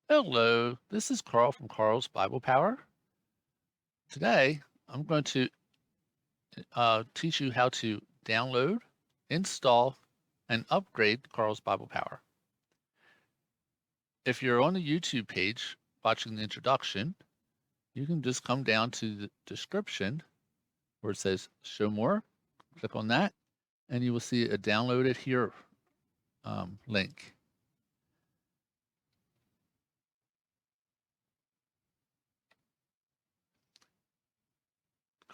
Hello, this is Carl from Carl's Bible Power. Today, I'm going to teach you how to download, install, and upgrade Carl's Bible Power. If you're on the YouTube page watching the introduction, you can just come down to the description where it says Show More. Click on that, and you will see a Download It Here link.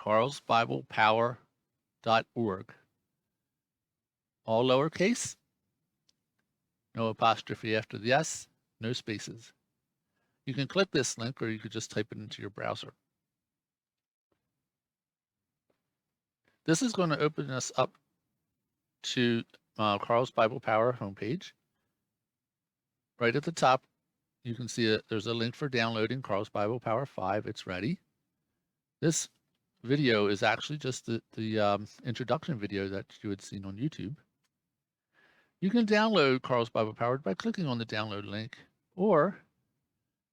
carlsbiblepower.org. All lowercase, no apostrophe after the S, no spaces. You can click this link or you could just type it into your browser. This is going to open us up to Carl's Bible Power homepage. Right at the top, you can see that there's a link for downloading Carl's Bible Power 5. It's ready. This video is actually just the introduction video that you had seen on YouTube. You can download Carl's Bible Power by clicking on the download link, or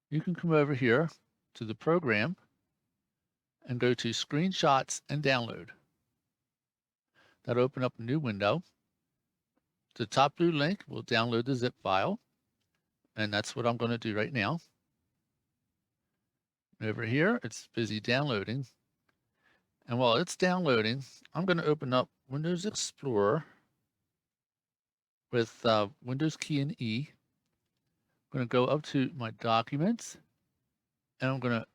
you can come over here to the program and go to Screenshots and Download. That'll open up a new window. The top blue link will download the zip file, and that's what I'm going to do right now. Over here, it's busy downloading. And while it's downloading, I'm going to open up Windows Explorer with Windows key and E. I'm going to go up to my documents, and I'm going to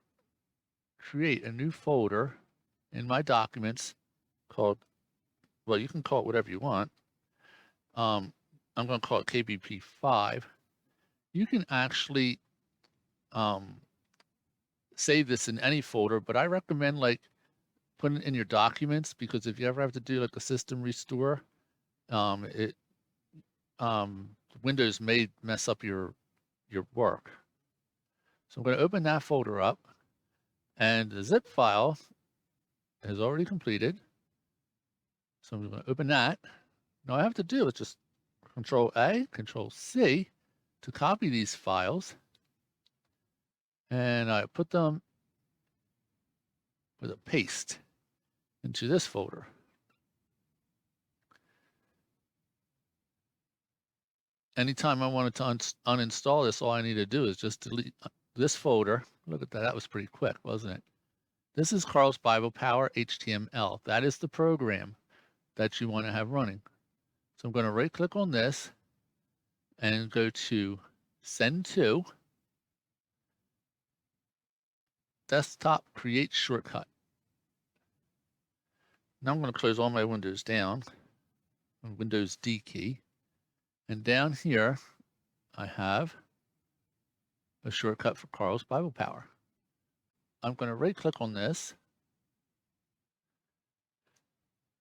create a new folder in my documents called, well, you can call it whatever you want. I'm going to call it KBP 5. You can actually save this in any folder, but I recommend like putting it in your documents, because if you ever have to do like a system restore, Windows may mess up your work. So I'm going to open that folder up, and the zip file is already completed. So I'm going to open that. Now all I have to do is just Control A, Control C to copy these files, and I put them with a paste into this folder. Anytime I wanted to uninstall this, all I need to do is just delete this folder. Look at that. That was pretty quick, wasn't it? This is Carl's Bible Power HTML. That is the program that you want to have running. So I'm going to right click on this and go to Send to, Desktop Create Shortcut. Now I'm going to close all my windows down, Windows D key. And down here, I have a shortcut for Carl's Bible Power. I'm going to right click on this.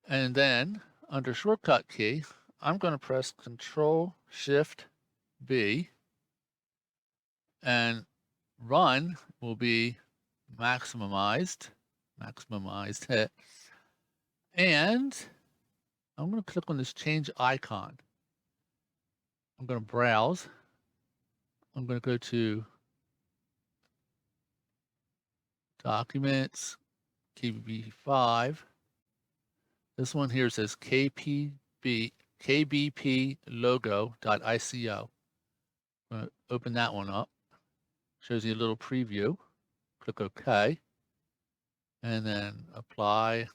And then under shortcut key, I'm going to press Control Shift B, and run will be maximized hit. And I'm going to click on this change icon. I'm going to browse. I'm going to go to Documents, KBP 5. This one here says KBP logo.ico. I'm going to open that one up. Shows you a little preview. Click OK. And then apply.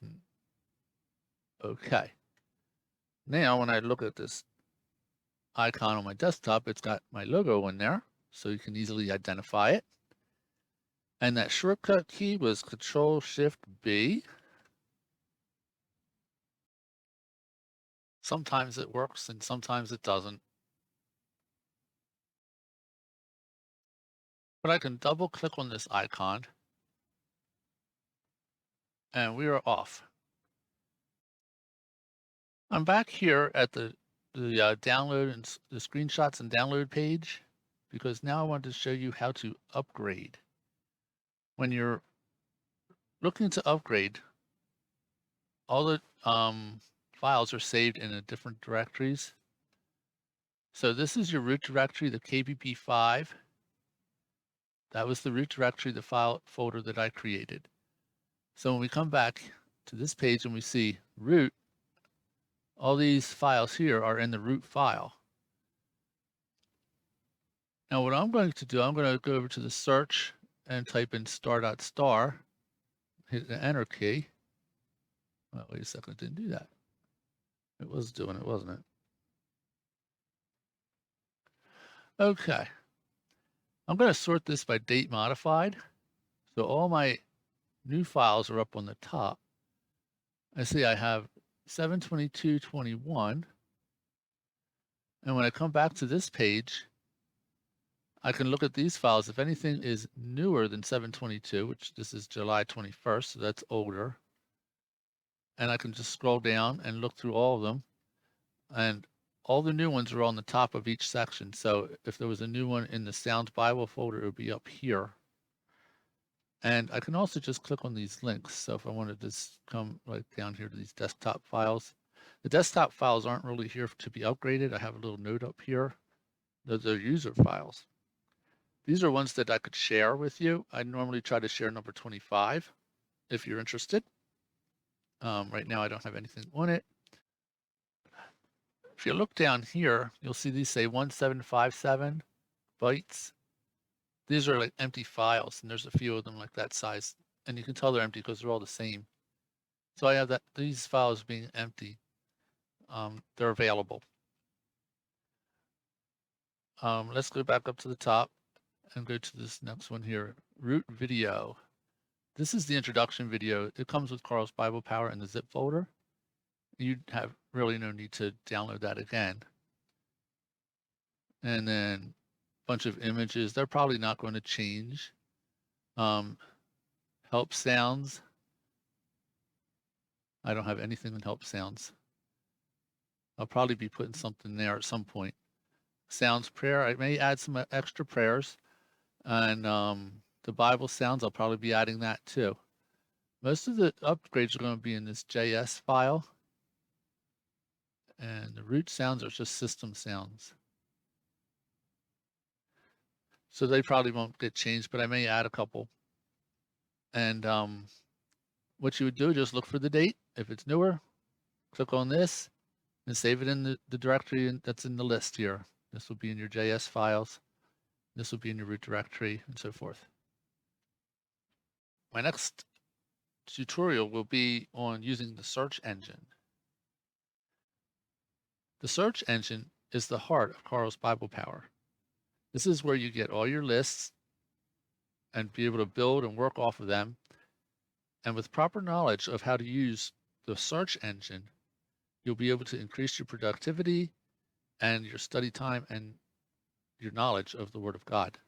OK. Now, when I look at this icon on my desktop, it's got my logo in there, so you can easily identify it. And that shortcut key was Control Shift B. Sometimes it works and sometimes it doesn't. But I can double click on this icon and we are off. I'm back here at the download and the screenshots and download page, because now I want to show you how to upgrade. When you're looking to upgrade, all the files are saved in different directories. So this is your root directory, the KBP 5. That was the root directory, the file folder that I created. So when we come back to this page and we see root, all these files here are in the root file. Now what I'm going to do, I'm going to go over to the search and type in star.star, hit the enter key. Oh, wait a second, it didn't do that. It was doing it, wasn't it? Okay. I'm going to sort this by date modified. So all my new files are up on the top. I see I have 7/22/21. And when I come back to this page, I can look at these files. If anything is newer than 7/22, which this is July 21st, so that's older. And I can just scroll down and look through all of them. And all the new ones are on the top of each section. So if there was a new one in the Sounds Bible folder, it would be up here. And I can also just click on these links. So if I wanted to come right down here to these desktop files, the desktop files aren't really here to be upgraded. I have a little note up here. Those are user files. These are ones that I could share with you. I normally try to share number 25 if you're interested. Right now I don't have anything on it. If you look down here, you'll see these say 1757 bytes. These are like empty files, and there's a few of them like that size. And you can tell they're empty because they're all the same. So I have these files being empty. They're available. Let's go back up to the top and go to this next one here, root video. This is the introduction video. It comes with Carl's Bible Power in the zip folder. You have really no need to download that again. And then a bunch of images. They're probably not going to change. Help sounds. I don't have anything in help sounds. I'll probably be putting something there at some point. Sounds prayer. I may add some extra prayers. And the Bible sounds, I'll probably be adding that too. Most of the upgrades are going to be in this JS file. And the root sounds are just system sounds. So they probably won't get changed, but I may add a couple. And what you would do, just look for the date. If it's newer, click on this and save it in the directory that's in the list here. This will be in your JS files. This will be in your root directory and so forth. My next tutorial will be on using the search engine. The search engine is the heart of Carl's Bible Power. This is where you get all your lists and be able to build and work off of them. And with proper knowledge of how to use the search engine, you'll be able to increase your productivity and your study time and your knowledge of the Word of God.